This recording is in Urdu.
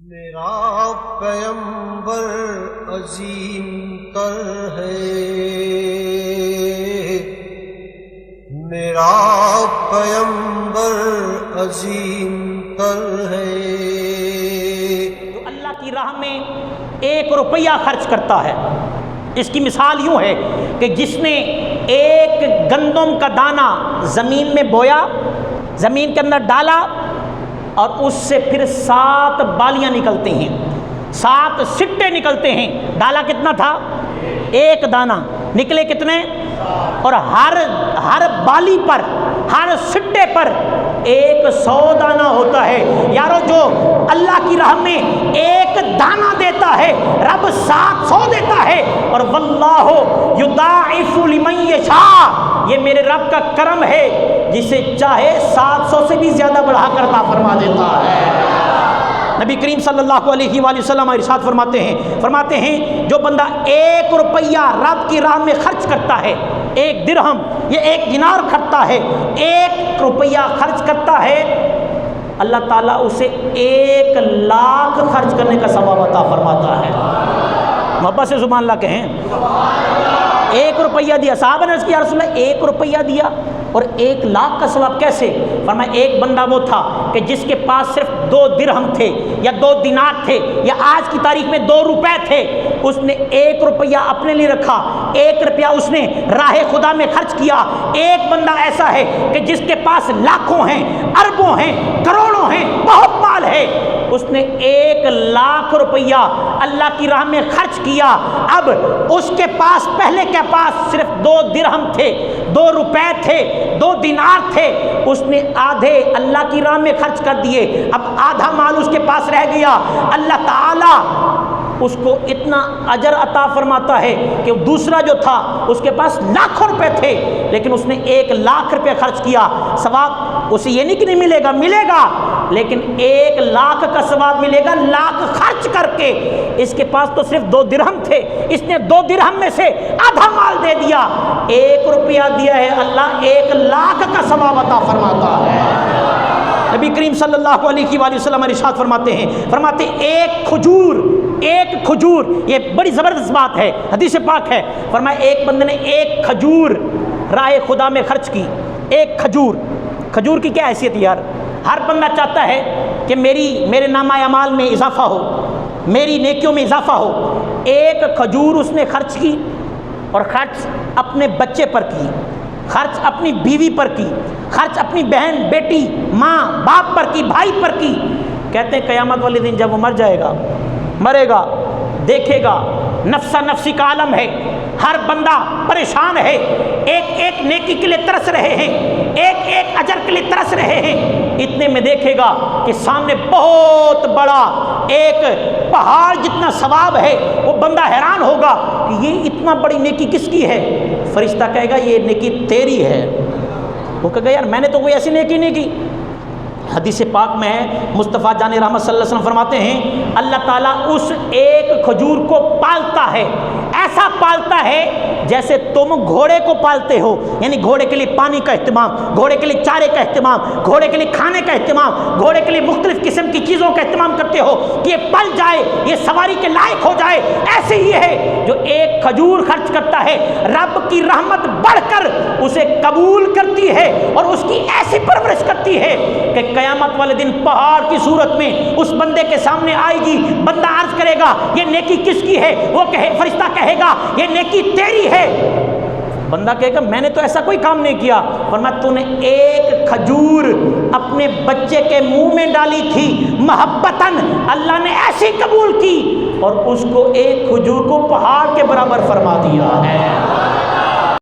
میرا پیغمبر عظیم تر ہے، میرا پیغمبر عظیم تر ہے۔ جو اللہ کی راہ میں 1 روپیہ خرچ کرتا ہے، اس کی مثال یوں ہے کہ جس نے 1 گندم کا دانہ زمین میں بویا، زمین کے اندر ڈالا، اور اس سے پھر 7 بالیاں نکلتی ہیں، 7 سٹے نکلتے ہیں۔ ڈالا کتنا تھا؟ 1 دانہ، نکلے کتنے؟ اور ہر بالی پر، ہر سٹے پر 100 دانہ ہوتا ہے۔ یارو جو اللہ کی راہ میں 1 دانہ دیتا ہے، رب 700 دیتا ہے۔ اور واللہ یضاعف لمن یشاء، یہ میرے رب کا کرم ہے، جسے چاہے 700 سے بھی زیادہ بڑھا کر عطا فرما دیتا ہے۔ نبی کریم صلی اللہ علیہ وآلہ وسلم ارشاد فرماتے ہیں جو بندہ 1 روپیہ رب کی راہ میں خرچ کرتا ہے، 1 درہم، یہ 1 دینار کرتا ہے، 1 روپیہ خرچ کرتا ہے، اللہ تعالیٰ اسے 1 لاکھ خرچ کرنے کا ثواب عطا فرماتا ہے۔ محبت سے سبحان اللہ کہیں۔ 1 روپیہ دیا، صحابہ نے عرض کیا یا رسول اللہ 1 روپیہ دیا اور 1 لاکھ کا ثواب کیسے؟ فرمایا ایک بندہ وہ تھا کہ جس کے پاس صرف 2 درہم تھے یا 2 دینار تھے یا آج کی تاریخ میں 2 روپے تھے، اس نے 1 روپیہ اپنے لیے رکھا، 1 روپیہ اس نے راہ خدا میں خرچ کیا۔ ایک بندہ ایسا ہے کہ جس کے پاس لاکھوں ہیں، اربوں ہیں، کروڑوں ہیں، بہت مال ہے، اس نے 1 لاکھ روپیہ اللہ کی راہ میں خرچ کیا۔ اب اس کے پاس، پہلے کے پاس صرف 2 درہم تھے، 2 روپے تھے، 2 دینار تھے، اس نے آدھے اللہ کی راہ میں خرچ کر دیے، اب آدھا مال اس کے پاس رہ گیا۔ اللہ تعالیٰ اس کو اتنا اجر عطا فرماتا ہے کہ دوسرا جو تھا اس کے پاس لاکھوں روپے تھے لیکن اس نے 1 لاکھ روپے خرچ کیا، ثواب اسے یہ نہیں کہ نہیں ملے گا، ملے گا، لیکن 1 لاکھ کا ثواب ملے گا لاکھ خرچ کر کے۔ اس کے پاس تو صرف 2 درہم تھے، اس نے 2 درہم میں سے آدھا مال دے دیا، 1 روپیہ دیا ہے، اللہ 1 لاکھ کا ثواب عطا فرماتا ہے۔ نبی کریم صلی اللہ علیہ وآلہ وسلم ارشاد فرماتے ہیں ایک کھجور، یہ بڑی زبردست بات ہے، حدیث پاک ہے، فرمایا ایک بندے نے 1 کھجور راہ خدا میں خرچ کی۔ 1 کھجور کی کیا حیثیت یار؟ ہر بندہ چاہتا ہے کہ میرے نامہ اعمال میں اضافہ ہو، میری نیکیوں میں اضافہ ہو۔ 1 کھجور اس نے خرچ کی، اور خرچ اپنے بچے پر کی، خرچ اپنی بیوی پر کی، خرچ اپنی بہن، بیٹی، ماں، باپ پر کی، بھائی پر کی۔ کہتے ہیں قیامت والے دن جب وہ مر جائے گا، مرے گا، دیکھے گا نفسا نفسی کا عالم ہے، ہر بندہ پریشان ہے، ایک نیکی کے لیے ترس رہے ہیں، ایک اجر کے لیے ترس رہے ہیں۔ اتنے میں دیکھے گا کہ سامنے بہت بڑا ایک پہاڑ جتنا ثواب ہے، وہ بندہ حیران ہوگا کہ یہ اتنا بڑی نیکی کس کی ہے؟ فرشتہ کہے گا یہ نیکی تیری ہے۔ وہ کہے گا یار میں نے تو کوئی ایسی نیکی نہیں کی۔ حدیث پاک میں ہے، مصطفیٰ جان رحمت صلی اللہ علیہ وسلم فرماتے ہیں اللہ تعالیٰ اس 1 کھجور کو پالتا ہے، ایسا پالتا ہے جیسے تم گھوڑے کو پالتے ہو، یعنی گھوڑے کے لیے پانی کا اہتمام، گھوڑے کے لیے چارے کا اہتمام، گھوڑے کے لیے کھانے کا اہتمام، گھوڑے کے لیے مختلف قسم کی چیزوں کا اہتمام کرتے ہو کہ یہ پل جائے، یہ سواری کے لائق ہو جائے۔ ایسے ہی ہے جو 1 کھجور خرچ کرتا ہے، رب کی رحمت بڑھ کر اسے قبول کرتی ہے اور اس کی ایسی پرورش کرتی ہے کہ قیامت والے دن پہاڑ کی صورت میں اس بندے کے سامنے آئے گی، بندہ عرض کرے گا یہ نیکی کس کی ہے؟ وہ فرشتہ کہے گا یہ نیکی تیری ہے۔ بندہ کہے گا میں نے تو ایسا کوئی کام نہیں کیا۔ فرمایا تو نے 1 کھجور اپنے بچے کے منہ میں ڈالی تھی، محبتاً اللہ نے ایسی قبول کی اور اس کو 1 کھجور کو پہاڑ کے برابر فرما دیا ہے۔